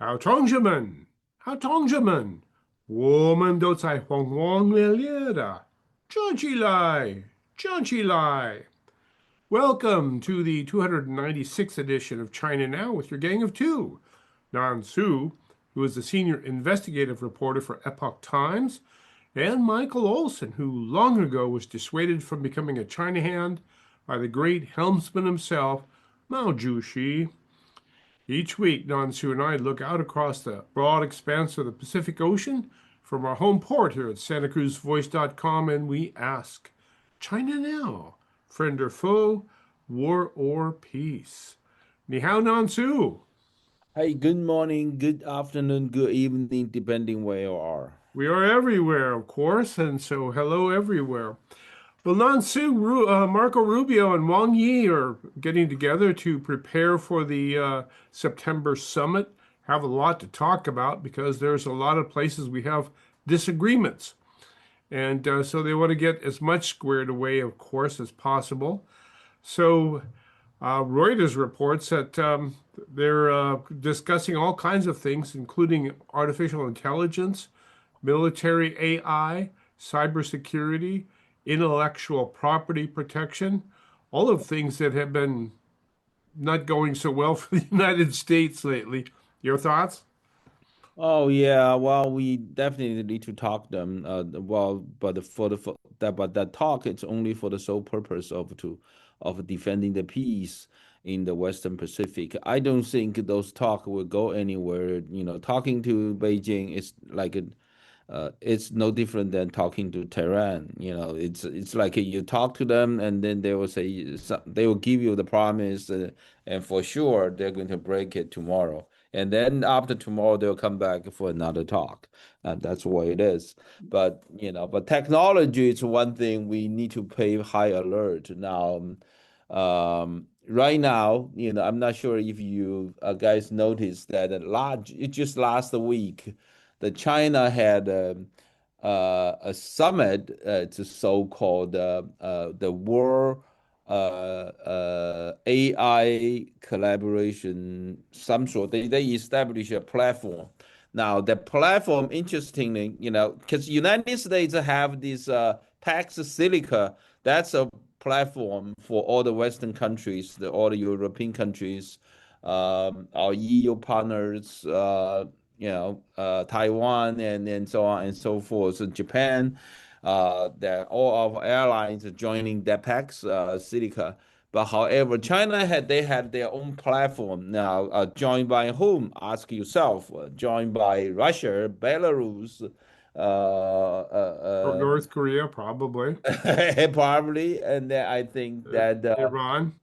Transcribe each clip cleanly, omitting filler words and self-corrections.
好，同学们，好，同学们，我们都在轰轰烈烈的，站起来，站起来。Welcome to the 296th edition of China Now with your gang of two. Nan Su, who is the senior investigative reporter for Epoch Times, and Michael Olson, who long ago was dissuaded from becoming a China hand by the great helmsman himself, Mao Zedong. Each week, Nansu and I look out across the broad expanse of the Pacific Ocean from our home port here at SantaCruzVoice.com, and we ask, China now, friend or foe, war or peace? Ni hao, Nansu. Hey, good morning, good afternoon, good evening, depending where you are. We are everywhere, of course, and so hello everywhere. Well, Nansu, Marco Rubio and Wang Yi are getting together to prepare for the September summit. Have a lot to talk about because there's a lot of places we have disagreements. And so they want to get as much squared away, of course, as possible. So Reuters reports that they're discussing all kinds of things, including artificial intelligence, military AI, cybersecurity, intellectual property protection, all of things that have been not going so well for the United States lately. Your thoughts? Oh yeah, well, we definitely need to talk them. But that talk it's only for the sole purpose of defending the peace in the Western Pacific. I don't think those talk will go anywhere. Talking to Beijing is it's no different than talking to Tehran. It's like you talk to them and then they will say they will give you the promise, and for sure they're going to break it tomorrow. And then after tomorrow they'll come back for another talk. That's what it is. But technology is one thing we need to pay high alert now. Right now, I'm not sure if you guys noticed that it just last week the China had a summit. It's a so-called the World AI collaboration. Some sort. They establish a platform. Now the platform, interestingly, because United States have this Pax Silica. That's a platform for all the Western countries, all the European countries, our EU partners, Taiwan and so on and so forth. So Japan, that all of airlines are joining that PAX Silica. But however, they had their own platform now. Joined by whom? Ask yourself. Joined by Russia, Belarus, North Korea, probably. probably, and then I think that Iran.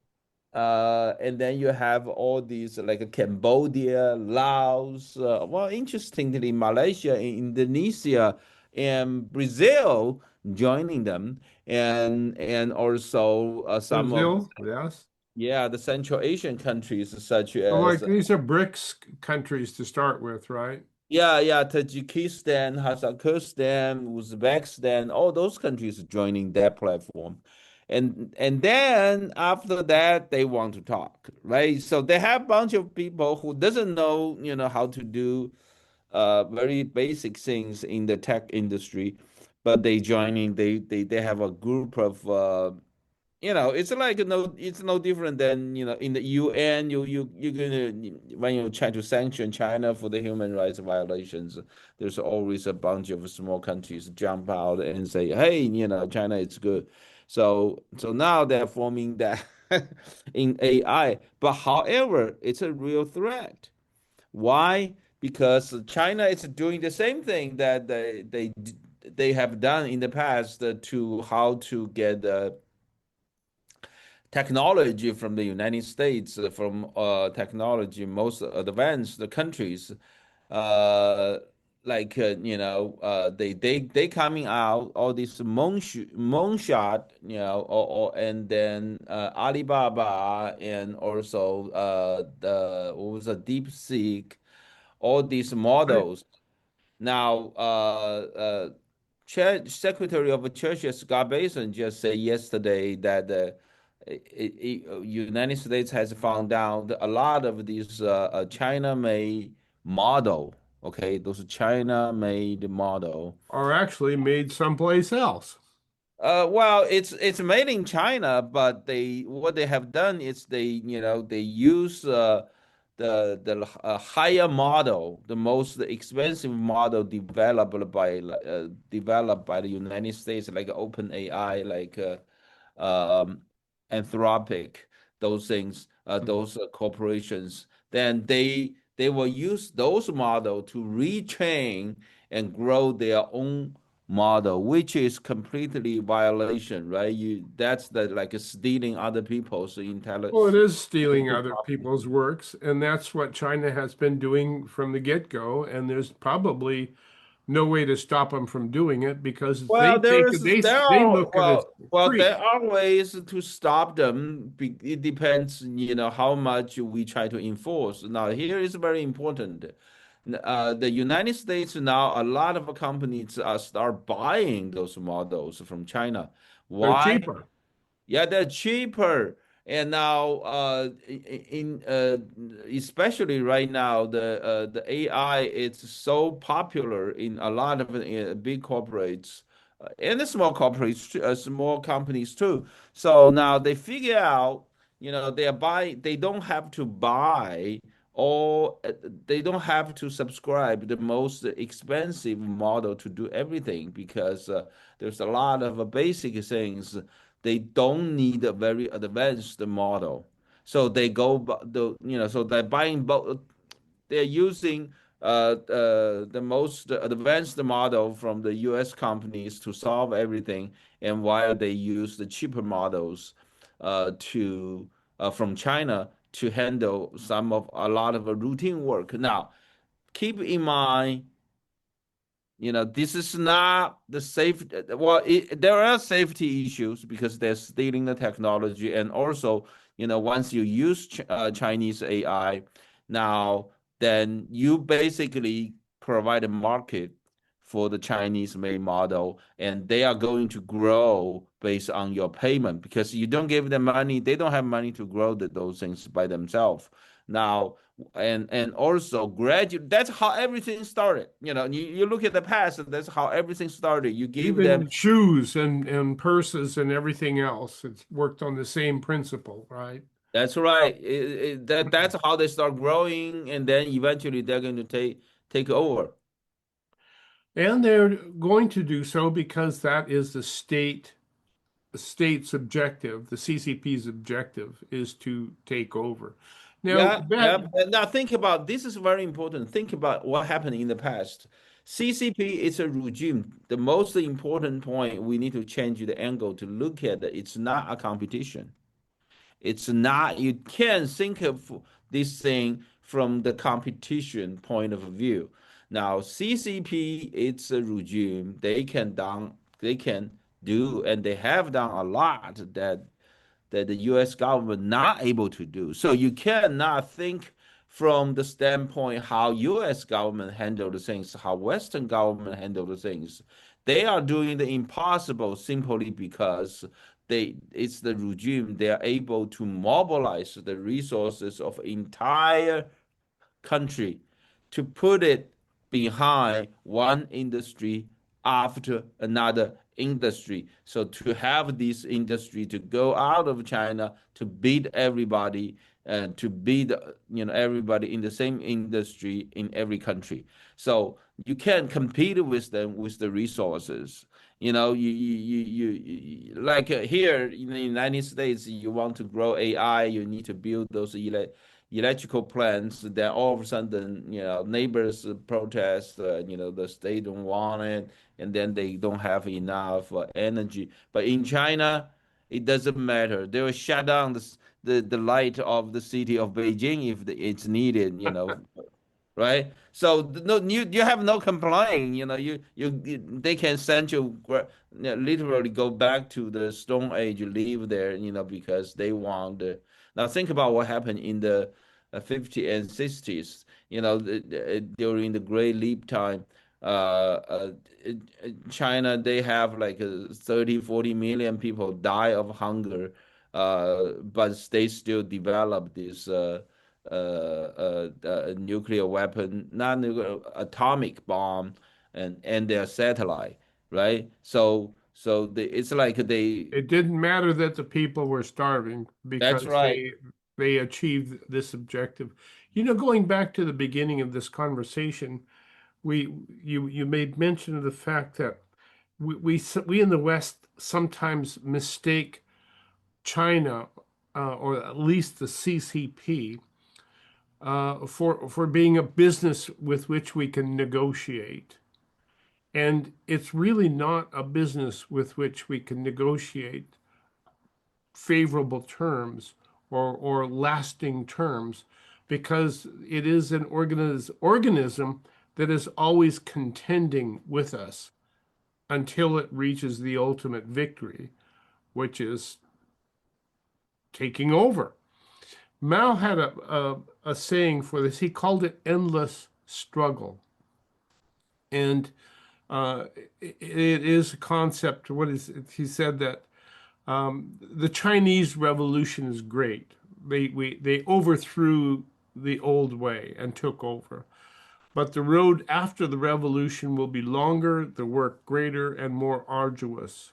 and then you have all these like Cambodia, Laos, well, interestingly, Malaysia, Indonesia, and Brazil joining them, and also some of Brazil, yes. the Central Asian countries such So, like, as these are BRICS countries to start with, right? Tajikistan, Kazakhstan, Uzbekistan, all those countries joining that platform. And then after that they want to talk, right? So they have a bunch of people who doesn't know, how to do very basic things in the tech industry, but they have a group of it's no different than in the UN. You're gonna when you try to sanction China for the human rights violations, there's always a bunch of small countries jump out and say, hey, China is good. So now they're forming that in AI. But however, it's a real threat. Why? Because China is doing the same thing that they have done in the past to how to get technology from the United States, from technology most advanced countries, uh, they coming out all this moonshot, and then Alibaba, and also the what was a DeepSeek, all these Right. models. Now, Secretary of Treasury Scott Bason just said yesterday that United States has found out a lot of these China-made model. Okay, those China-made model. Are actually made someplace else. Well, it's made in China, but what they have done is they use the higher model, the most expensive model developed by the United States, like OpenAI, like um, Anthropic, those things, those corporations. Then they will use those model to retrain and grow their own model, which is completely violation, right? That's the like stealing other people's Well, it intelligence. is stealing other people's works, and that's what China has been doing from the get-go, and there's probably no way to stop them from doing it because Well, they look at it as there free. are ways to stop them. It depends, how much we try to enforce. Now, here is very important. The United States now, a lot of companies start buying those models from China. They're Why? cheaper. Yeah, they're cheaper. And now, in especially right now, the AI is so popular in a lot of big corporates and the small corporates, small companies too. So now they figure out, they don't have to buy or they don't have to subscribe the most expensive model to do everything because there's a lot of basic things they don't need a very advanced model. So they go, so they're buying both. They're using the most advanced model from the U.S. companies to solve everything, and while they use the cheaper models to from China to handle a lot of routine work. Now, keep in mind this is not the safe. Well, there are safety issues because they're stealing the technology, and also, once you use Chinese AI, now then you basically provide a market for the Chinese made model, and they are going to grow based on your payment because you don't give them money, they don't have money to grow those things by themselves. Now, and also graduate, that's how everything started. You look at the past, that's how everything started. You give them. Even shoes and purses and everything else, it's worked on the same principle, right? That's right. That's how they start growing, and then eventually they're going to take over. And they're going to do so because that is the state's objective, the CCP's objective is to take over. Now, Yeah, that yeah. Now think about this is very important. Think about what happened in the past. CCP is a regime. The most important point we need to change the angle to look at it. It's not a competition. It's not, you can't think of this thing from the competition point of view. Now, CCP, it's a regime. They can do, and they have done a lot that the US government not able to do. So you cannot think from the standpoint how US government handle the things, how Western government handle the things. They are doing the impossible simply because it's the regime. They are able to mobilize the resources of entire country to put it behind one industry after another industry. So to have this industry to go out of China to beat everybody and to beat everybody in the same industry in every country. So you can't compete with them with the resources. Like here in the United States, you want to grow AI, you need to build those electrical plants. Then all of a sudden, neighbors protest. The state don't want it, and then they don't have enough energy. But in China, it doesn't matter. They will shut down the light of the city of Beijing if it's needed. Right? So no, you have no complaint. They can send you literally go back to the Stone Age, live there. Because they want. Now think about what happened in the 50s and 60s. During the Great Leap time. China, they have like 30, 40 million people die of hunger, but they still develop this. nuclear weapon, not nuclear, atomic bomb, and their satellite, right? It's like they. It didn't matter that the people were starving That's because right. they achieved this objective. You know, going back to the beginning of this conversation, you made mention of the fact that we in the West sometimes mistake China, or at least the CCP, for being a business with which we can negotiate. And it's really not a business with which we can negotiate favorable terms or lasting terms, because it is an organism that is always contending with us until it reaches the ultimate victory, which is taking over. Mao had a saying for this. He called it endless struggle. And uh, it is a concept. What is it? He said that the Chinese Revolution is great. They overthrew the old way and took over. But the road after the revolution will be longer, the work greater, and more arduous.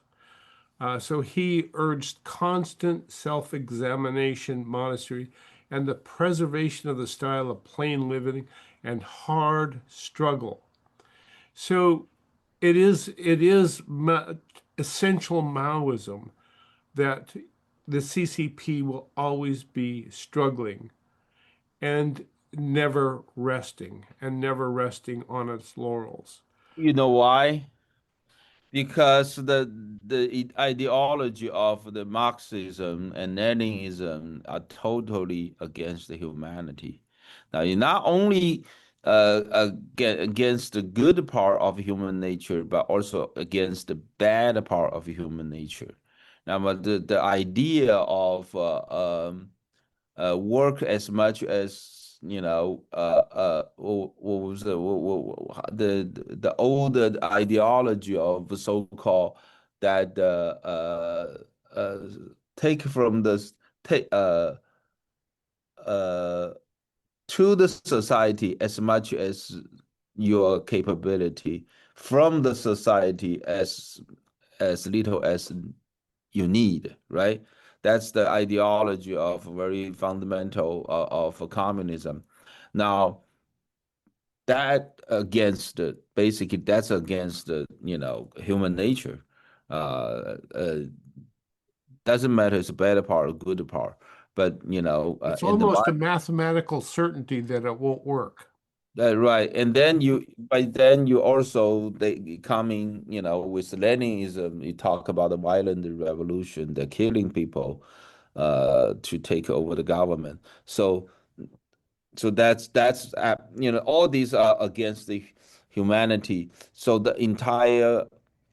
So he urged constant self-examination, monastery, and the preservation of the style of plain living and hard struggle. So it is essential Maoism that the CCP will always be struggling and never resting on its laurels. You know why? Because the ideology of the Marxism and Leninism are totally against the humanity. Now, you not only against the good part of human nature, but also against the bad part of human nature. Now, but the idea of work as much as what was the old ideology of so-called that uh, take from the take uh, to the society as much as your capability, from the society as little as you need, right? That's the ideology of very fundamental of communism. Now, that against the basically that's against the human nature. Uh, uh, doesn't matter it's a better part or good part, but It's in the almost a mathematical certainty that it won't work. Right, and then you by then you also they coming, with Leninism, you talk about the violent revolution, the killing people, to take over the government. So all these are against the humanity. So the entire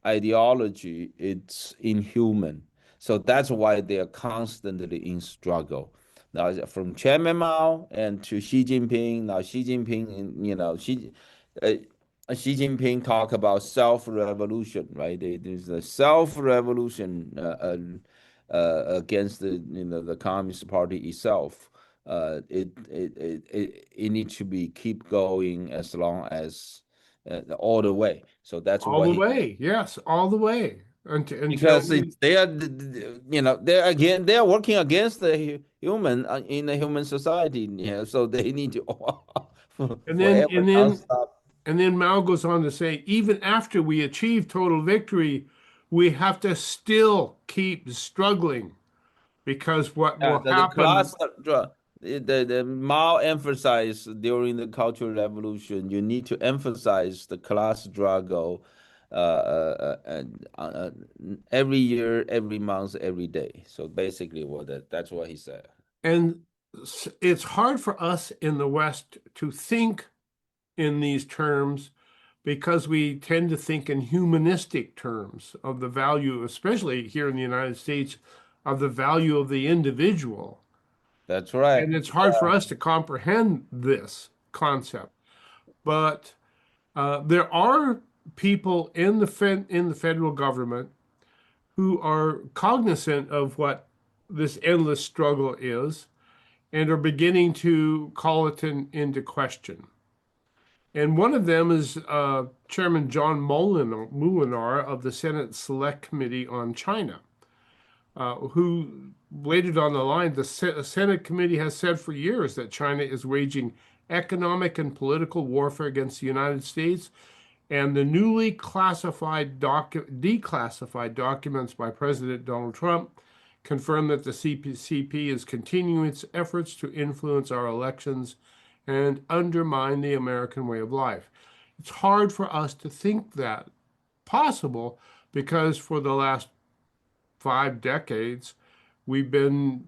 ideology it's inhuman. So that's why they are constantly in struggle. Now from Chairman Mao and to Xi Jinping. Now Xi Jinping, uh, Xi Jinping talk about self-revolution, right? There's a self-revolution against the Communist Party itself. It needs to be keep going as long as all the way. So that's All what the he way, yes, all the way until because we. they are they're working against the human in the human society. So they need to And then forever and then nonstop. and then Mao goes on to say, even after we achieve total victory, we have to still keep struggling, because what Yeah, will the happen. class the Mao emphasized during the Cultural Revolution, you need to emphasize the class struggle and every year, every month, every day. So basically, that's what he said. And it's hard for us in the West to think in these terms because we tend to think in humanistic terms of the value, especially here in the United States, of the value of the individual. That's right. And it's hard for us to comprehend this concept. But there are people in the federal government who are cognizant of what this endless struggle is, and are beginning to call it into question. And one of them is Chairman John Molinar of the Senate Select Committee on China, who laid it on the line. The Senate committee has said for years that China is waging economic and political warfare against the United States, and the newly declassified documents by President Donald Trump confirm that the CCP is continuing its efforts to influence our elections and undermine the American way of life. It's hard for us to think that possible because for the last 5 decades, we've been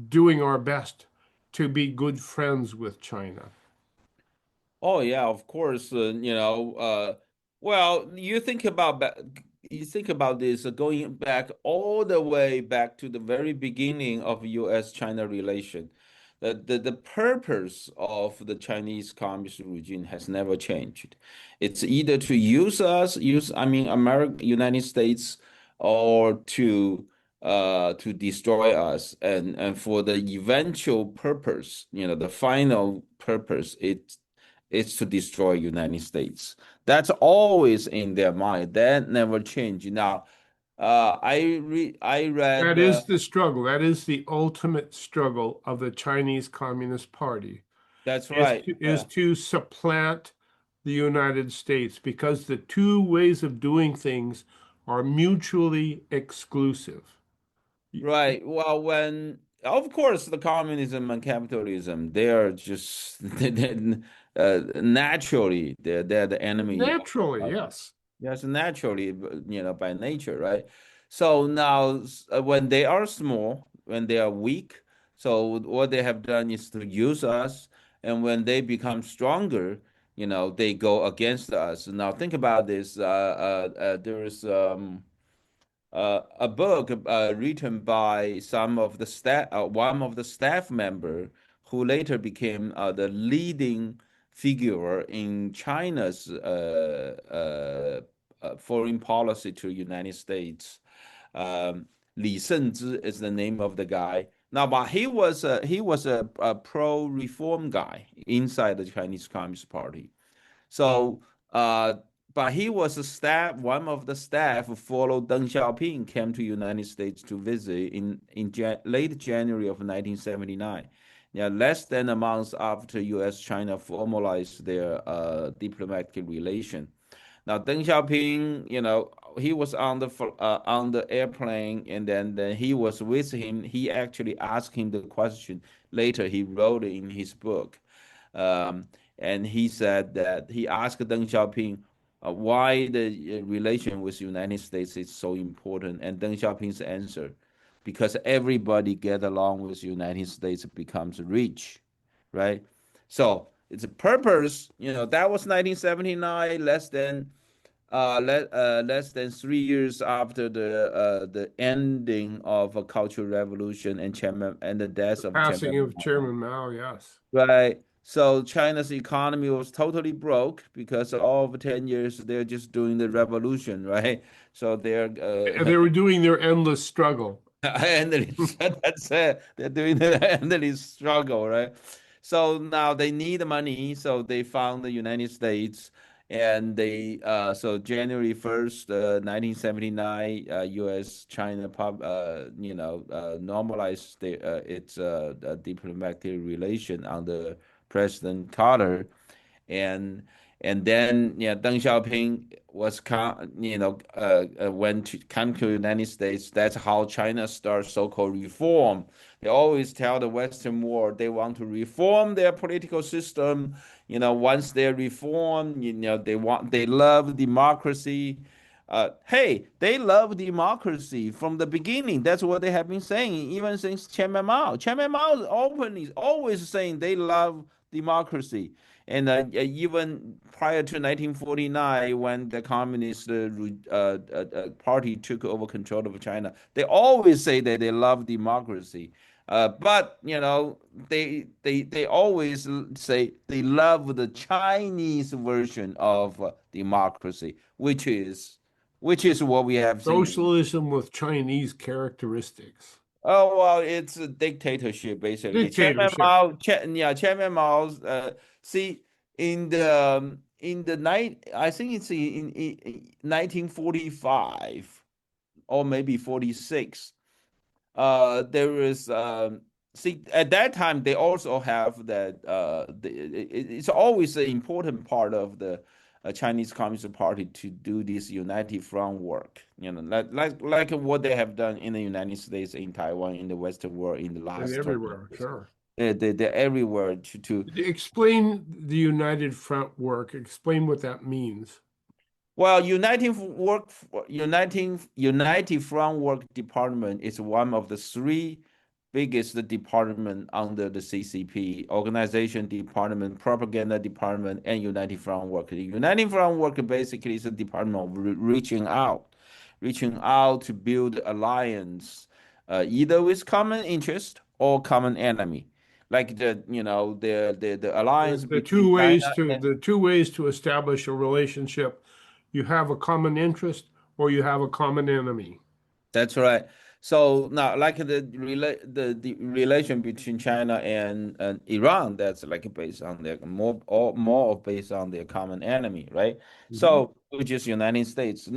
doing our best to be good friends with China. Oh yeah, of course. Well, you think about this going back all the way back to the very beginning of U.S.-China relation. The purpose of the Chinese Communist regime has never changed. It's either to I mean, America, United States, or to destroy us, and for the eventual purpose, the final purpose, it's to destroy United States. That's always in their mind. That never change. Now, I read That is the struggle. That is the ultimate struggle of the Chinese Communist Party, that's is right. to, is to supplant the United States because the two ways of doing things are mutually exclusive. Right. Well, when of course the communism and capitalism, they are just naturally they're the enemy Naturally, of yes. yes, naturally, by nature, right? So now, when they are small, when they are weak, so what they have done is to use us, and when they become stronger, they go against us. Now, think about this. There is a book written by one of the staff member who later became the leading figure in China's foreign policy to United States. Li Shenzhi is the name of the guy. Now, but he was a pro-reform guy inside the Chinese Communist Party. So, but he was one of the staff who followed Deng Xiaoping came to United States to visit in late January of 1979. Yeah, less than a month after U.S.-China formalized their diplomatic relation. Now, Deng Xiaoping, he was on the airplane, and then he was with him. He actually asked him the question. Later, he wrote it in his book. Um, and he said that he asked Deng Xiaoping why the relation with the United States is so important. And Deng Xiaoping's answer, because everybody get along with the United States becomes rich, right? So it's a purpose, that was 1979, less than 3 years after the ending of a cultural revolution and the The death of passing Chairman of Mao. Chairman Mao, yes. Right. So China's economy was totally broke because all of 10 years they're just doing the revolution, right? So they're And they were doing their endless struggle. endless. That's it. They're doing the endless struggle, right? So now they need money, so they found the United States, and so January 1st, 1979, U.S. China normalized its diplomatic relation under President Carter, and then Deng Xiaoping went to come to the United States. That's how China starts so-called reform. They always tell the Western world they want to reform their political system. Once they're reformed, they love democracy. Hey, they love democracy from the beginning. That's what they have been saying, even since Chairman Mao. Chairman Mao openly always saying they love democracy. And even prior to 1949, when the Communist Party took over control of China, they always say that they love democracy. But they always say they love the Chinese version of democracy, which is what we have seen. Socialism with Chinese characteristics. Oh well, it's a dictatorship basically. Dictatorship. Chairman Mao's see in the night I think it's in 1945 or maybe 46. There is see at that time they also have that it's always an important part of the Chinese Communist Party to do this united front work, you know, like what they have done in the United States, in Taiwan, in the Western world in the And last 20 everywhere, years. sure. They're everywhere to Explain the United Front work. Explain what that means. Well, United Front Work Department is one of the three biggest department under the CCP: Organization Department, Propaganda Department, and United Front Work. The United Front Work basically is a department of reaching out to build alliance, either with common interest or common enemy, like the alliance between China. The two ways to establish a relationship. You have a common interest or you have a common enemy. That's right. So now, like the relation between China and Iran, that's like based on their more based on their common enemy, right? Mhm. So which is United States. In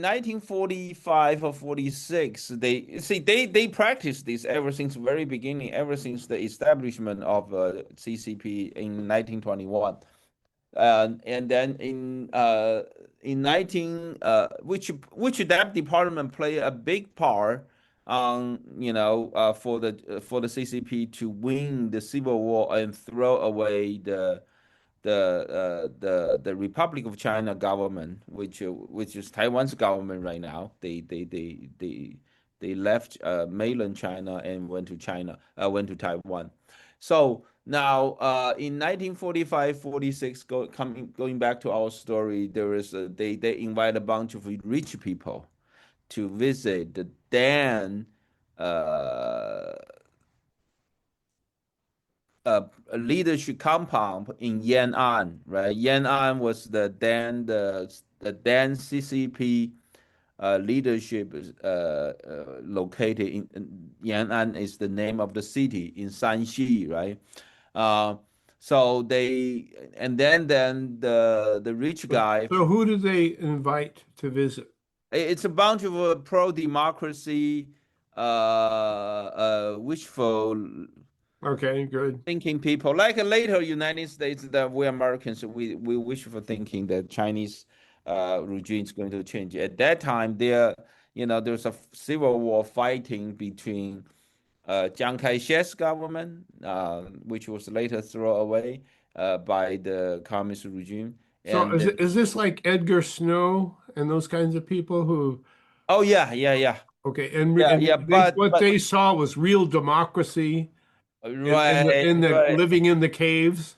1945 or 46, they practiced this ever since very beginning, ever since the establishment of CCP in 1921. And then in 19 which that department played a big part on for the CCP to win the civil war and throw away the Republic of China government, which is Taiwan's government right now. They left mainland China and went to Taiwan. So now in 1945, 46, going back to our story, they invite a bunch of rich people to visit the then uh, a leadership compound in Yan'an, right? Yan'an was the then CCP leadership is located in Yan'an is the name of the city in Shanxi, right? Uh, so they and then the rich guy, So who do they invite to visit? it's a bunch of pro-democracy, wishful Okay, good. thinking people, like later United States, that we Americans, we wish for thinking that Chinese regime is going to change. At that time, there's a civil war fighting between Chiang Kai-shek's government, which was later thrown away by the communist regime, So and then, is this like Edgar Snow and those kinds of people who, oh yeah, okay, yeah, and yeah, what but they saw was real democracy right, in the right. living in the caves?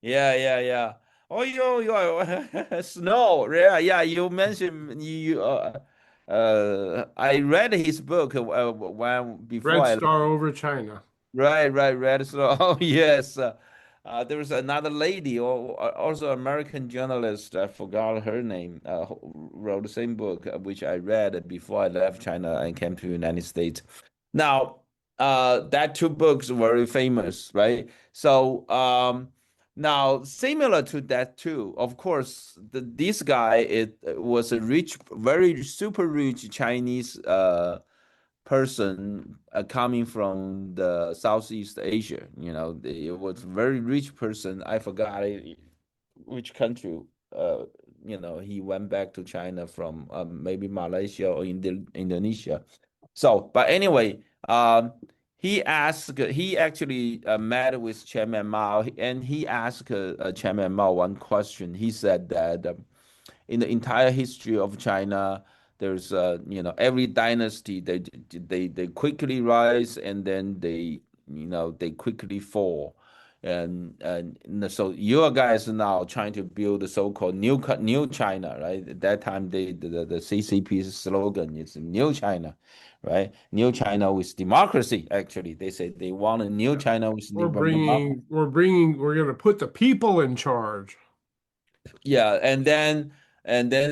Yeah. Oh, Snow. Yeah, yeah. You mentioned I read his book when before Red I Star over China. right. Read Snow. Oh, yes. There was another lady, or also American journalist. I forgot her name. Who wrote the same book, which I read before I left China and came to the United States. Now, that two books were very famous, right? So, now similar to that too, of course, this guy it was a rich, very super rich Chinese person coming from the Southeast Asia. You know, it was very rich person. I forgot which country. Uh, he went back to China from maybe Malaysia or Indonesia. So, but anyway, he actually met with Chairman Mao, and he asked Chairman Mao one question. He said that in the entire history of China, there's every dynasty they quickly rise and then they quickly fall. And so you guys are now trying to build the so-called new China, right? At that time, the CCP's slogan is New China, right? New China with democracy. Actually, they say they want a new China with democracy. We're going to put the people in charge. Yeah, and then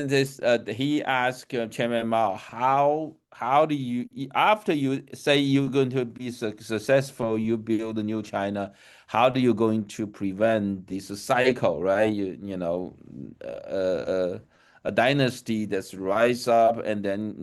this he asked Chairman Mao, how how do you, after you say you're going to be successful, you build a new China, how do you going to prevent this cycle, right? A dynasty that's rise up and then,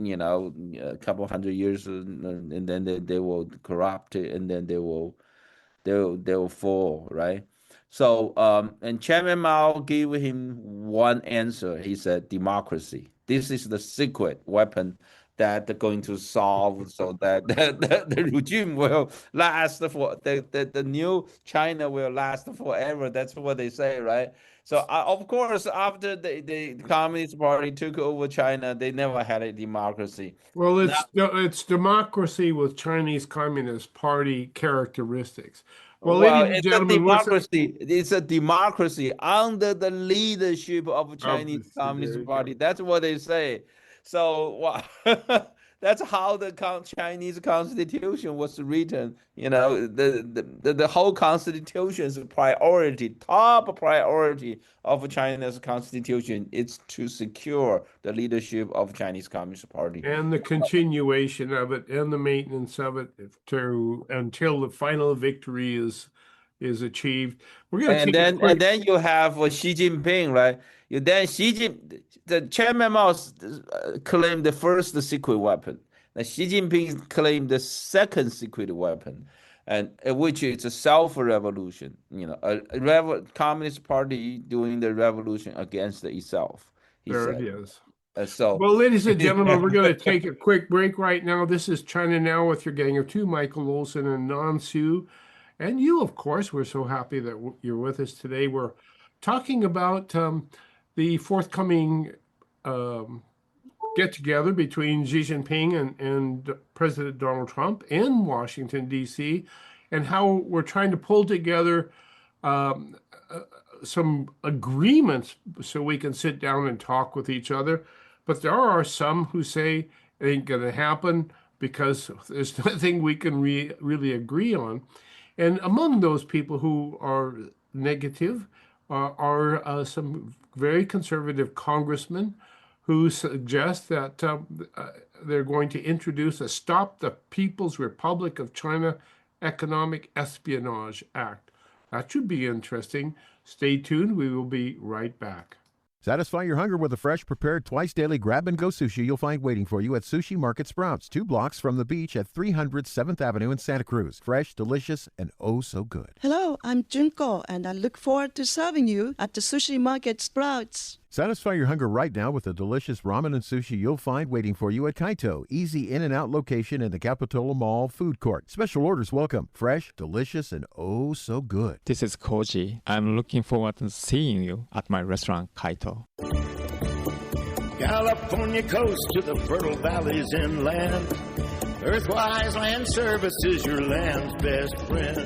a couple hundred years and then they will corrupt it and then they'll fall, right? So, and Chairman Mao gave him one answer. He said, democracy. This is the secret weapon that they're going to solve so that the regime will last for the new China will last forever. That's what they say, right? So, of course, after the Communist Party took over China, they never had a democracy. Well, Now, it's democracy with Chinese Communist Party characteristics. Well, well, ladies and it's a gentlemen, listen. democracy. It's a democracy under the leadership of Chinese Obviously, there Communist you Party. go. That's what they say. So that's how the Chinese Constitution was written. The whole Constitution's priority, top priority of China's Constitution, is to secure the leadership of Chinese Communist Party. And the continuation of it and the maintenance of it until the final victory is achieved. We're going to And take a then and quick. then you have Xi Jinping, right? The Chairman Mao claimed the first secret weapon. Now Xi Jinping claimed the second secret weapon, and which is a self-revolution. Communist Party doing the revolution against itself. He There it said. is. So Well, ladies and gentlemen, we're going to take a quick break right now. This is China Now with your gang of two, Michael Olson and Nan Su. And you, of course, we're so happy that you're with us today. We're talking about the forthcoming get together between Xi Jinping and President Donald Trump in Washington, D.C., and how we're trying to pull together some agreements so we can sit down and talk with each other. But there are some who say it ain't going to happen because there's nothing we can really agree on. And among those people who are negative are some very conservative congressmen who suggest that they're going to introduce a Stop the People's Republic of China Economic Espionage Act. That should be interesting. Stay tuned. We will be right back. Satisfy your hunger with a fresh, prepared, twice-daily grab-and-go sushi you'll find waiting for you at Sushi Market Sprouts, 2 blocks from the beach at 300 7th Avenue in Santa Cruz. Fresh, delicious, and oh so good. Hello, I'm Junko, and I look forward to serving you at the Sushi Market Sprouts. Satisfy your hunger right now with the delicious ramen and sushi you'll find waiting for you at Kaito, easy in and out location in the Capitola Mall food court. Special orders welcome. Fresh, delicious, and oh so good. This is Koji. I'm looking forward to seeing you at my restaurant, Kaito. California coast to the fertile valleys inland. Earthwise Land Service is your land's best friend.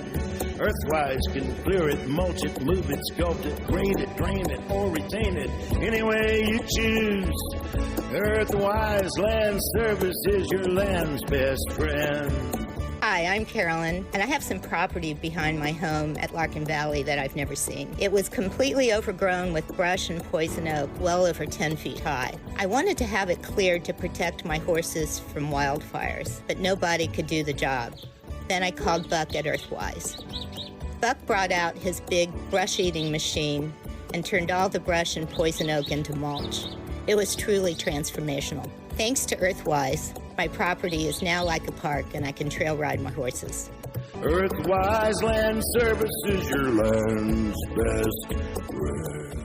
Earthwise can clear it, mulch it, move it, sculpt it, grade it, drain it, or retain it, any way you choose. Earthwise Land Service is your land's best friend. Hi, I'm Carolyn, and I have some property behind my home at Larkin Valley that I've never seen. It was completely overgrown with brush and poison oak, well over 10 feet high. I wanted to have it cleared to protect my horses from wildfires, but nobody could do the job. Then I called Buck at Earthwise. Buck brought out his big brush-eating machine and turned all the brush and poison oak into mulch. It was truly transformational. Thanks to Earthwise, my property is now like a park and I can trail ride my horses. Earthwise Land Service is your land's best friend.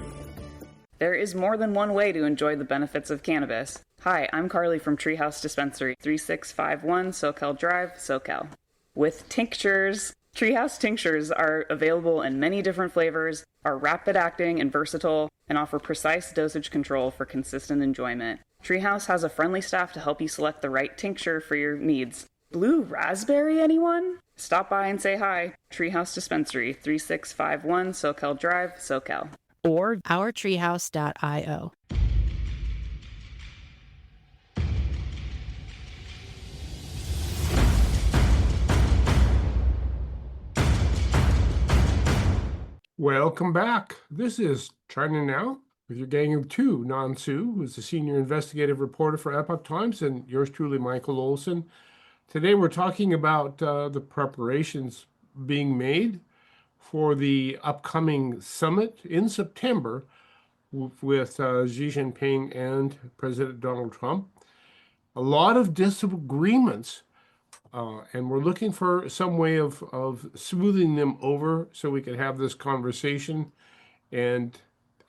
There is more than one way to enjoy the benefits of cannabis. Hi, I'm Carly from Treehouse Dispensary, 3651 SoCal Drive, SoCal. With tinctures, Treehouse tinctures are available in many different flavors, are rapid acting and versatile, and offer precise dosage control for consistent enjoyment. Treehouse has a friendly staff to help you select the right tincture for your needs. Blue raspberry, anyone? Stop by and say hi. Treehouse Dispensary, 3651 SoCal Drive, SoCal. Or ourtreehouse.io. Welcome back. This is China Now with your gang of two, Nan Su, who's the senior investigative reporter for Epoch Times, and yours truly, Michael Olson. Today we're talking about the preparations being made for the upcoming summit in September with Xi Jinping and President Donald Trump. A lot of disagreements, and we're looking for some way of smoothing them over so we can have this conversation. And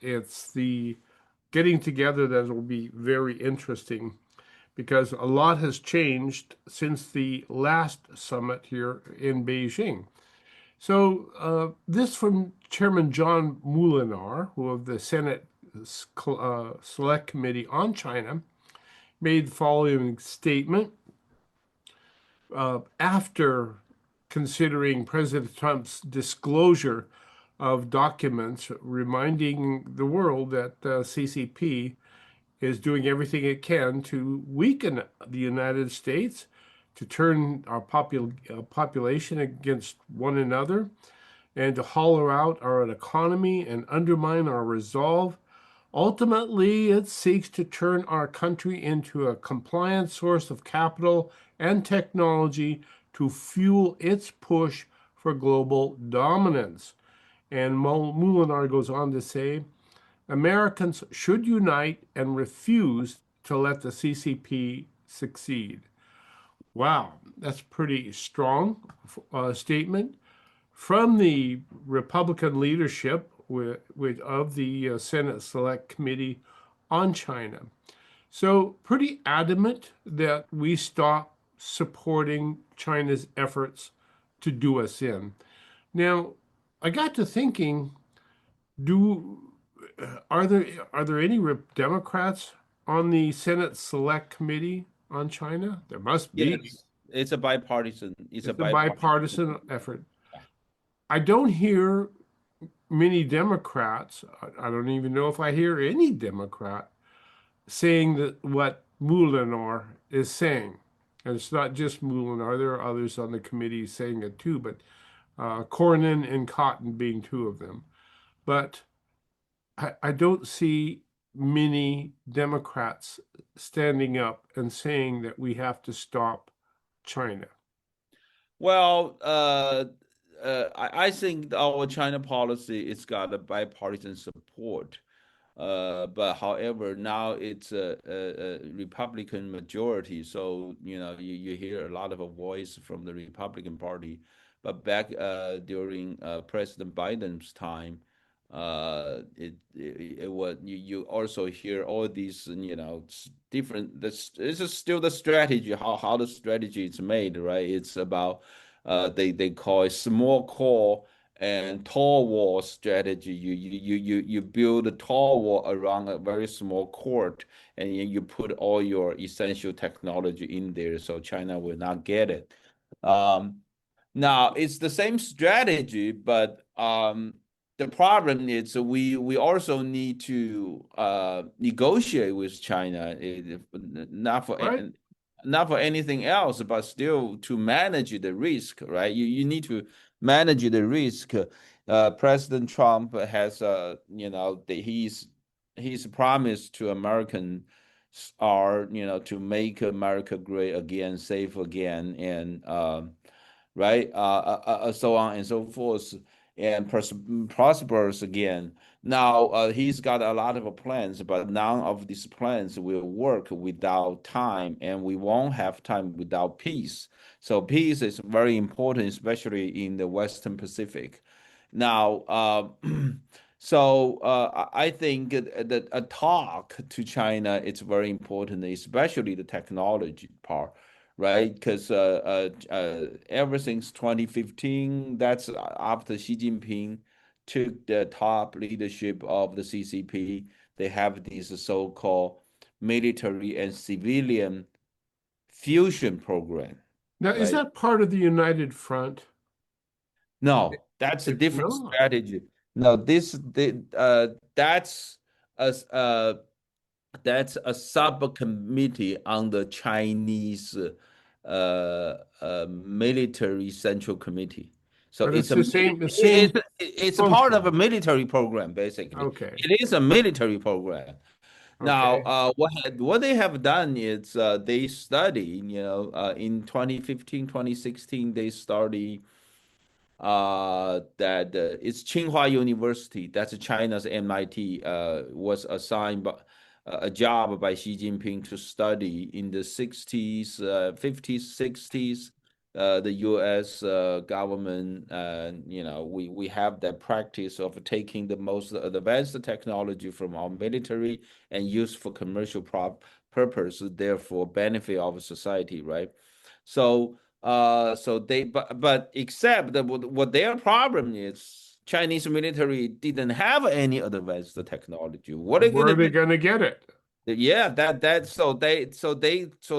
it's the getting together that will be very interesting because a lot has changed since the last summit here in Beijing. So this from Chairman John Moulinar, who of the Senate Select Committee on China, made the following statement after considering President Trump's disclosure of documents reminding the world that CCP is doing everything it can to weaken the United States, to turn our population against one another, and to hollow out our economy and undermine our resolve. Ultimately, it seeks to turn our country into a compliant source of capital and technology to fuel its push for global dominance. And Moulinar goes on to say, Americans should unite and refuse to let the CCP succeed. Wow, that's pretty strong statement from the Republican leadership of the Senate Select Committee on China. So pretty adamant that we stop supporting China's efforts to do us in. Now, I got to thinking, are there any Democrats on the Senate Select Committee on China? There must be. Yes, it's a bipartisan. It's a bipartisan effort. I don't hear many Democrats. I don't even know if I hear any Democrat saying that what Moulinar is saying. And it's not just Moulinar. There are others on the committee saying it too, but Cornyn and Cotton being two of them. But I don't see many Democrats standing up and saying that we have to stop China. Well, I think our China policy it's got a bipartisan support. But however, now it's a Republican majority, so you hear a lot of a voice from the Republican Party. But back during President Biden's time, it was you also hear all these different. This is still the strategy how the strategy is made, right? It's about they call it small core and tall wall strategy. You build a tall wall around a very small court, and you put all your essential technology in there, so China will not get it. Now it's the same strategy, but the problem is we also need to negotiate with China, not for Right. not for anything else, but still to manage the risk, right? You need to manage the risk. President Trump has, he's promised to Americans are, to make America great again, safe again, and right, so on and so forth, and prosperous again. Now he's got a lot of plans, but none of these plans will work without time, and we won't have time without peace. So peace is very important, especially in the Western Pacific. Now, I think that a talk to China it's very important, especially the technology part, right? Because ever since 2015, that's after Xi Jinping took the top leadership of the CCP, they have this so-called military and civilian fusion program. Now, is that part of the United Front? No, that's a It's different not. strategy. No, that's a subcommittee on the Chinese military central committee. So But it's it's a the same it's a part of a function. military program, basically. Okay. It is a military program. Now, Okay. what they have done is they study, in 2015, 2016, they study that it's Tsinghua University, that's China's MIT, was assigned a job by Xi Jinping to study in the 60s, 50s, 60s. The U.S. Government, we have that practice of taking the most advanced technology from our military and use for commercial purpose, therefore benefit of society, right? So so they but except that what their problem is, Chinese military didn't have any advanced technology. What are And you where gonna are they do? going to get it? Yeah, so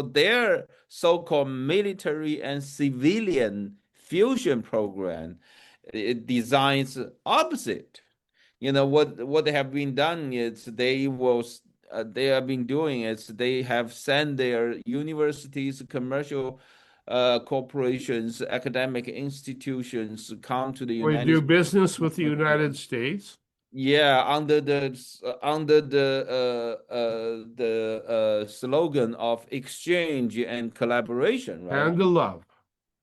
their so-called military and civilian fusion program, it designs opposite. What they have been done is they have been doing is they have sent their universities, commercial corporations, academic institutions come to the We United do States. business with the United States. Yeah, under the slogan of exchange and collaboration, right? And the love.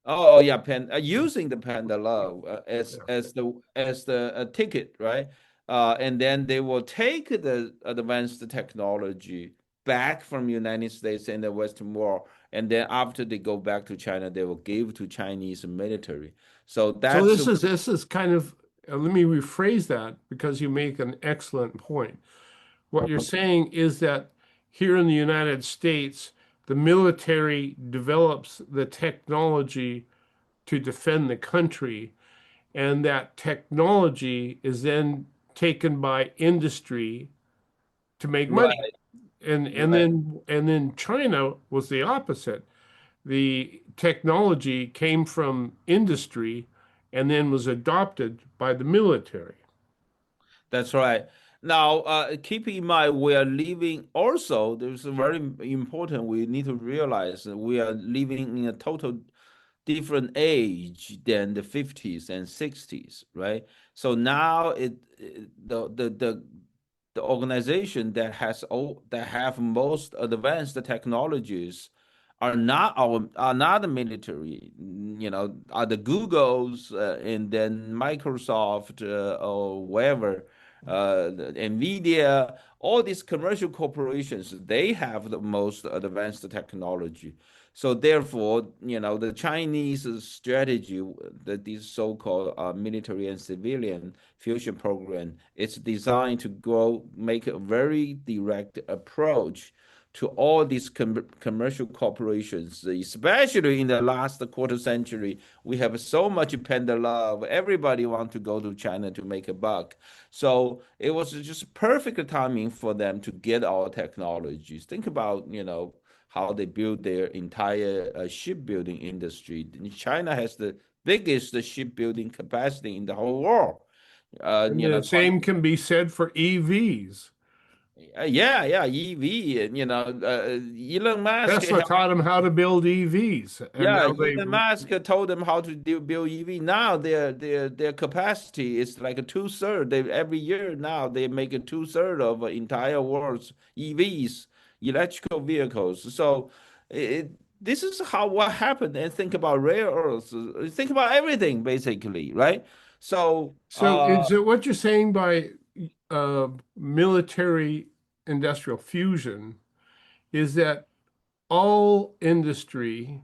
Oh yeah, using the Panda Love Yeah. as the ticket, right? And then they will take the advanced technology back from United States and the Western world, and then after they go back to China, they will give to Chinese military. So So that's this is kind of let me rephrase that because you make an excellent point. What you're saying is that here in the United States, the military develops the technology to defend the country, and that technology is then taken by industry to make money. right, right. And then China was the opposite. The technology came from industry and then was adopted by the military. That's right. Now, keep in mind, we are living also, there's a very important, we need to realize that we are living in a total different age than the 50s and 60s, right? So now the organization that have most advanced technologies are not the military, are the Googles and then Microsoft or wherever, Nvidia, all these commercial corporations, they have the most advanced technology. So therefore, the Chinese strategy, that this so-called military and civilian fusion program, it's designed to make a very direct approach to all these commercial corporations, especially in the last quarter century. We have so much panda love. Everybody want to go to China to make a buck. So it was just perfect timing for them to get our technologies. Think about, how they build their entire shipbuilding industry. China has the biggest shipbuilding capacity in the whole world. And the same can be said for EVs. Yeah, EV, Elon Musk. Tesla taught them how to build EVs, and Yeah, now they Elon Musk told them how to build EV. Now their capacity is like a two-third. They every year now they make a two-third of entire world's EVs, electrical vehicles. So this is what happened. And think about rare earths. Think about everything basically, right? So so what you're saying by military industrial fusion is that all industry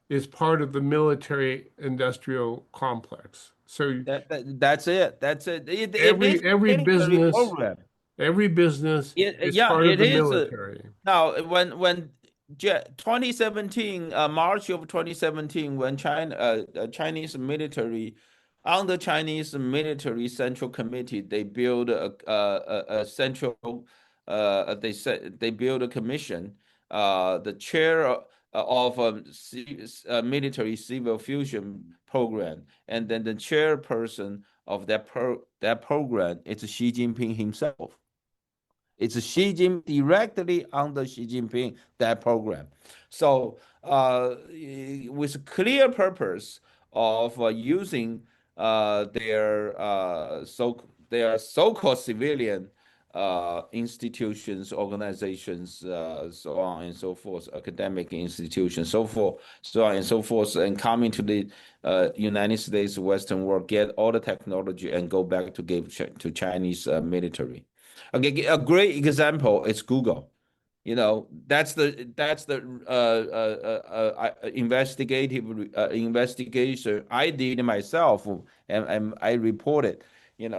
is part of the military industrial complex. So that's it. That's it. It is a every military business program. every business is Yeah, part of it the is. military. Now, when 2017, March of 2017, when Chinese military, under Chinese military central committee, they build a central, they said they build a commission. The chair of military civil fusion program, and then the chairperson of that program, it's Xi Jinping himself. It's Xi Jinping, directly under Xi Jinping, that program. So with clear purpose of using their so-called civilian institutions, organizations, so on and so forth, academic institutions, so on and so forth, and coming to the United States, Western world, get all the technology and go back to give to Chinese military. Okay, a great example is Google. That's the investigation I did myself, and I reported, in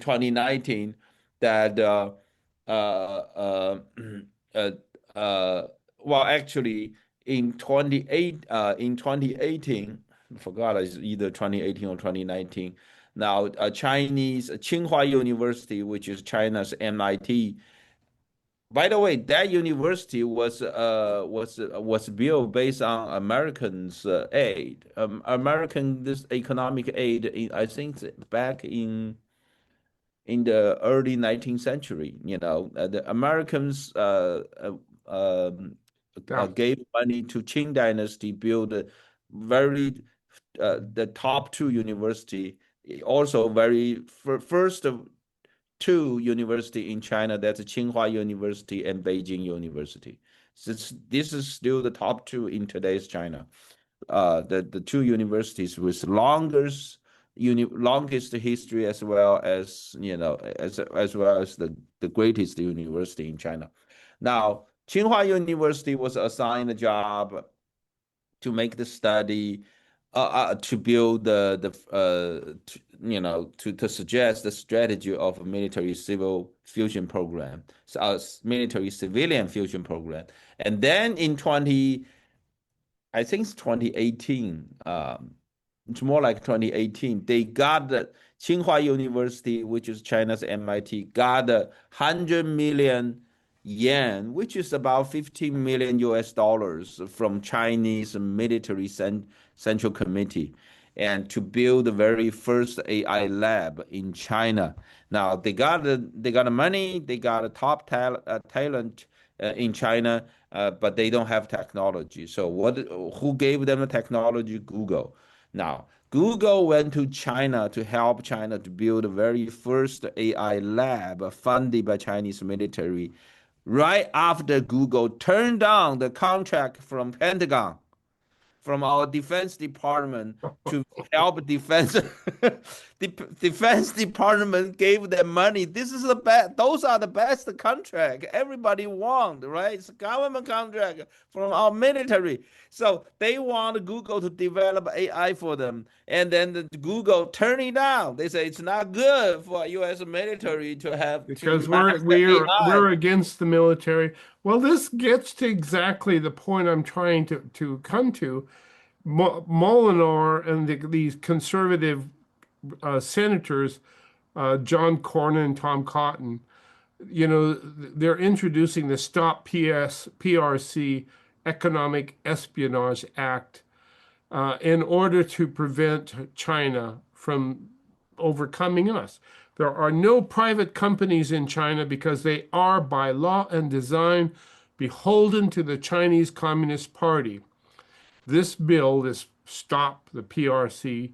2019 that uh, uh, uh, well, actually in 2018, I forgot, it's either 2018 or 2019. Now, Chinese Tsinghua University, which is China's MIT. By the way, that university was built based on Americans' aid, American this economic aid. I think back in the early 19th century. The Americans Yeah. gave money to Qing Dynasty, build a very the top two university, also very first of two university in China. That's Tsinghua University and Beijing University. So this is still the top two in today's China. The two universities with longest history, as well as the greatest university in China. Now, Tsinghua University was assigned a job to make the study, to build to suggest the strategy of a military civil fusion program, so military civilian fusion program. And then I think it's 2018. It's more like 2018. They got the Tsinghua University, which is China's MIT, got 100 million yen, which is about 15 million US dollars from Chinese military central committee, and to build the very first AI lab in China. Now they got the money, they got a top talent in China, but they don't have technology. So who gave them the technology? Google. Now, Google went to China to help China to build the very first AI lab funded by Chinese military, right after Google turned down the contract from Pentagon, from our Defense Department, to help defense. The Defense Department gave them money. This is the best. Those are the best contract everybody want, right? It's a government contract from our military. So they want Google to develop AI for them, and then Google turn it down. They say it's not good for U.S. military to have Because to we're AI. against the military. Well, this gets to exactly the point I'm trying to come to. Molinar and these conservative senators, John Cornyn and Tom Cotton, they're introducing the Stop PRC Economic Espionage Act in order to prevent China from overcoming us. There are no private companies in China because they are, by law and design, beholden to the Chinese Communist Party. This bill, this Stop the PRC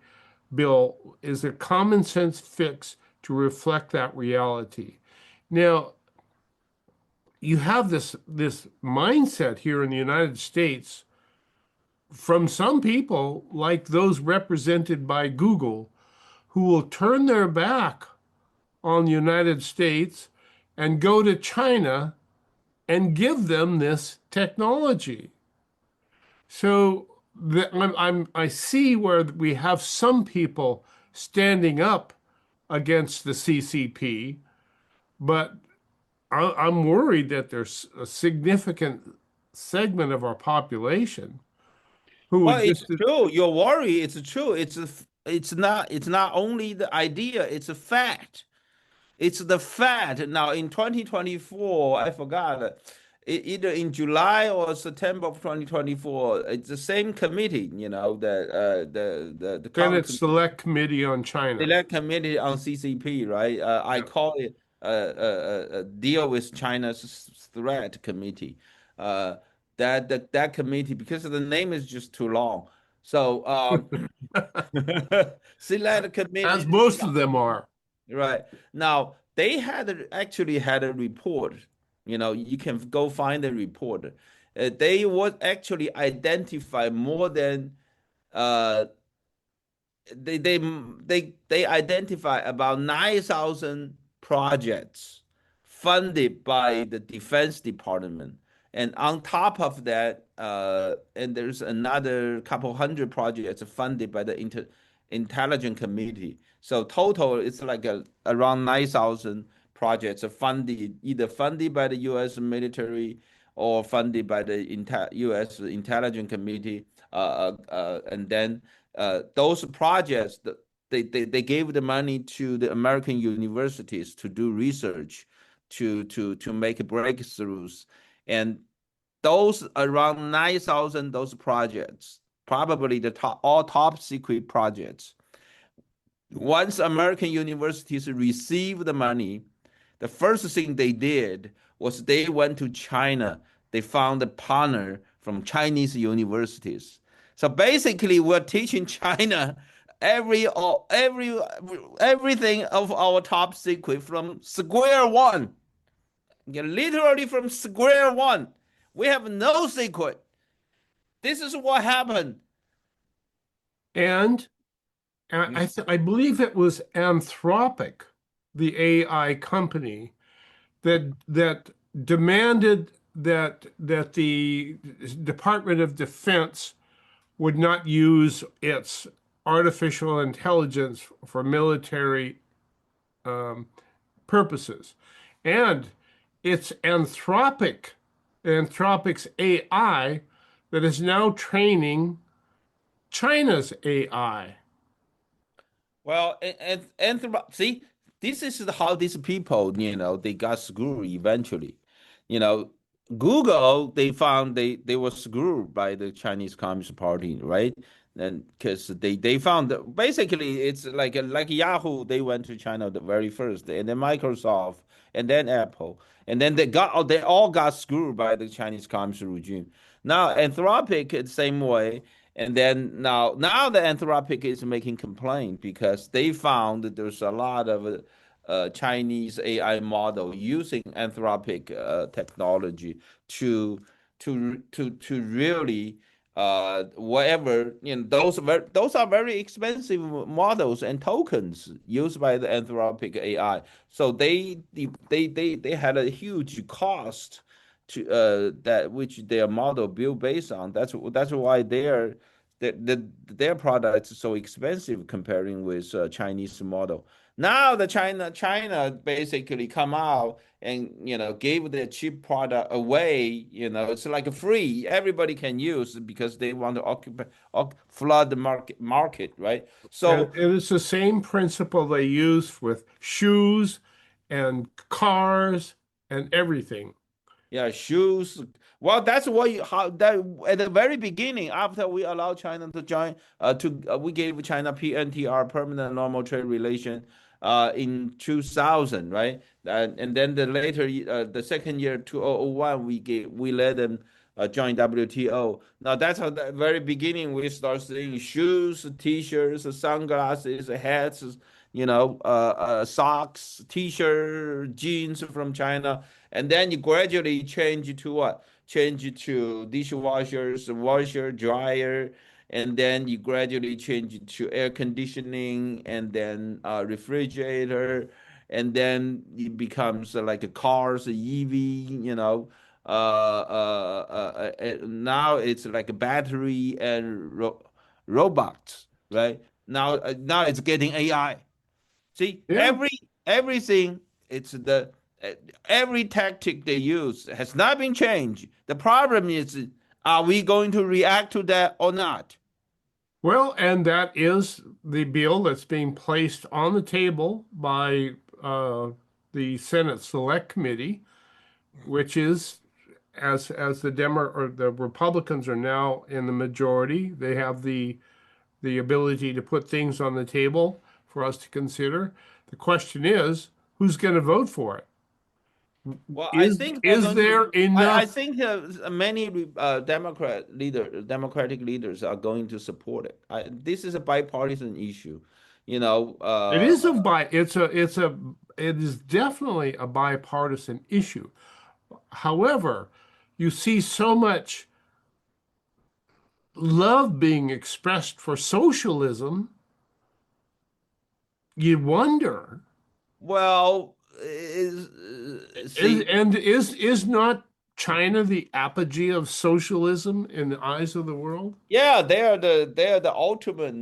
bill, is a common sense fix to reflect that reality. Now, you have this mindset here in the United States from some people, like those represented by Google, who will turn their back on the United States and go to China and give them this technology. So I see where we have some people standing up against the CCP, but I'm worried that there's a significant segment of our population who Well, would it's just true. Your worry, it's true. It's not only the idea, it's a fact. It's the fact. Now in 2024, I forgot, either in July or September of 2024, it's the same committee, the Senate Select Committee on China. Select Committee on CCP, right? I call it deal with China's threat committee. That committee, because the name is just too long. So select committee. As most of them are. Right. Now, they actually had a report. You can go find the report. They would actually identify more than uh they identify about 9,000 projects funded by the Defense Department. And on top of that, and there's another couple hundred projects funded by the Intelligence Committee. So total, it's like around 9,000 projects either funded by the U.S. military or funded by the U.S. Intelligence Committee. And then those projects, they gave the money to the American universities to do research, to make breakthroughs. And those around 9,000, those projects, probably all top secret projects. Once American universities received the money, the first thing they did was they went to China. They found a partner from Chinese universities. So basically, we're teaching China everything of our top secret from square one. Literally from square one. We have no secret. This is what happened. And I believe it was Anthropic, the AI company, that demanded that the Department of Defense would not use its artificial intelligence for military purposes. And it's Anthropic's AI that is now training China's AI. Well, and see, this is how these people, they got screwed eventually. Google, they found they were screwed by the Chinese Communist Party, right? And because they found that basically it's like Yahoo, they went to China the very first, and then Microsoft, and then Apple, and then they all got screwed by the Chinese Communist regime. Now Anthropic is the same way. And then now the Anthropic is making complaint because they found that there's a lot of Chinese AI model using Anthropic technology to really whatever, those are very expensive models and tokens used by the Anthropic AI. So they had a huge cost to that which their model built based on. That's why their product is so expensive comparing with Chinese model. Now the China basically come out and gave their cheap product away. It's like free. Everybody can use because they want to flood the market, right? So and it's the same principle they use with shoes and cars and everything. Yeah, shoes. Well, that's how that at the very beginning, after we allowed China to join, we gave China PNTR, permanent normal trade relation, in 2000, right? And then the second year, 2001, we let them join WTO. Now that's how the very beginning we start seeing shoes, t-shirts, sunglasses, hats, socks, t-shirt, jeans from China. And then you gradually change to what? Change to dishwashers, washer, dryer, and then you gradually change it to air conditioning, and then refrigerator, and then it becomes like a cars, EV, now it's like a battery and robots, right? Now it's getting AI. See, Yeah. everything, it's every tactic they use has not been changed. The problem is, are we going to react to that or not? Well, and that is the bill that's being placed on the table by the Senate Select Committee, which is as the Republicans are now in the majority, they have the ability to put things on the table for us to consider. The question is, who's going to vote for it? Well, I think they're Is going to. there enough? I think many Democratic leaders are going to support it. This is a bipartisan issue, you know. It is a bi it is definitely a bipartisan issue. However, you see so much love being expressed for socialism, you wonder, Well, see, is not China the apogee of socialism in the eyes of the world? yeah, they are the ultimate,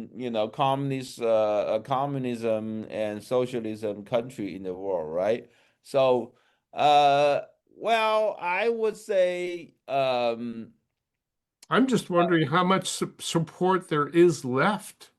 communism and socialism country in the world, right? So, uh, well, I would say, I'm just wondering how much support there is left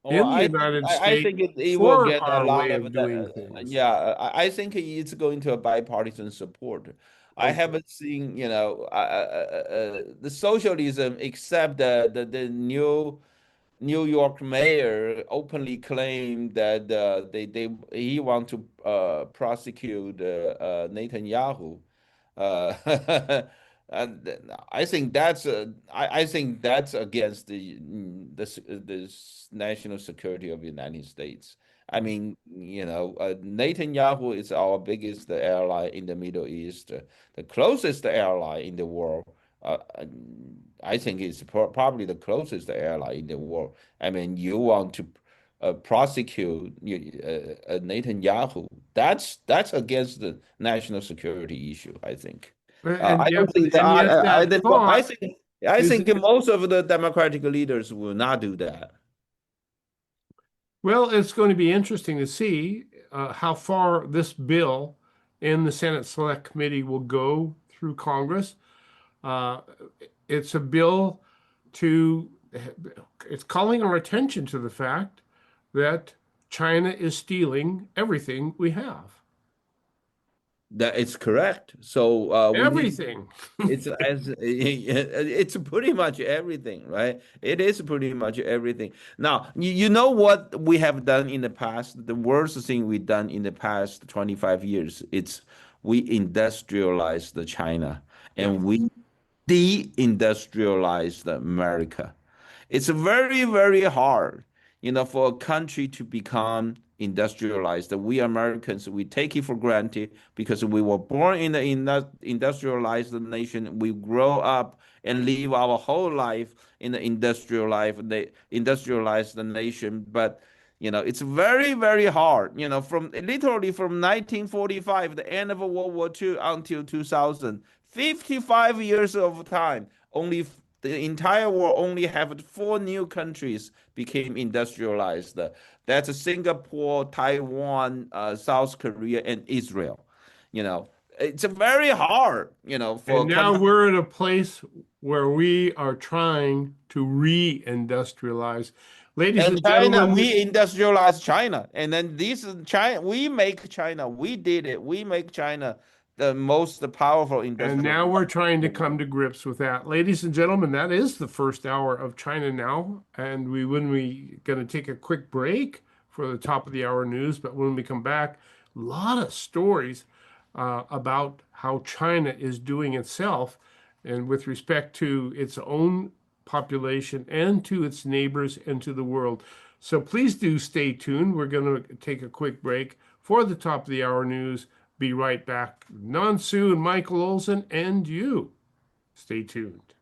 well, in the United I States think it will for get a our lot way of of doing the, things. yeah, I think it's going to a bipartisan support. I Okay. haven't seen, the socialism except the New York mayor openly claimed that he want to prosecute Netanyahu. Uh, and I think I think that's against the national security of the United States. I mean, Netanyahu is our biggest ally in the Middle East, the closest ally in the world. I think it's probably the closest ally in the world. I mean, you want to prosecute Netanyahu? That's against the national security issue. I think. I don't think that. And yet that I thought think. is Most of the Democratic leaders will not do that. well, it's going to be interesting to see how far this bill in the Senate Select Committee will go through Congress. Uh, it's a bill to, it's calling our attention to the fact that China is stealing everything we have. That is correct. So we need. Everything. It's pretty much everything, right? It is pretty much everything. Now, you know what we have done in the past? The worst thing we've done in the past 25 years, it's we industrialized the China Yeah. and we deindustrialized America. It's very, very hard, for a country to become industrialized. We Americans, we take it for granted because we were born in the industrialized nation. We grow up and live our whole life in the the industrialized nation. But it's very, very hard. From literally from 1945, the end of World War II, until 2000, 55 years of time. Only the entire world only have 4 new countries became industrialized. That's Singapore, Taiwan, South Korea, and Israel. It's very hard, for And now we're at a place where we are trying to re-industrialize. Ladies and China. gentlemen, We industrialize China, and then this is China. We make China. We did it. We make China the most powerful and industrial. now we're trying to come to grips with that. Ladies and gentlemen, that is the first hour of China Now. And when we going to take a quick break for the top of the hour news, but when we come back, a lot of stories about how China is doing itself and with respect to its own population and to its neighbors and to the world. So please do stay tuned. We're going to take a quick break for the top of the hour news. Be right back. Nansu and Michael Olson and you. Stay tuned.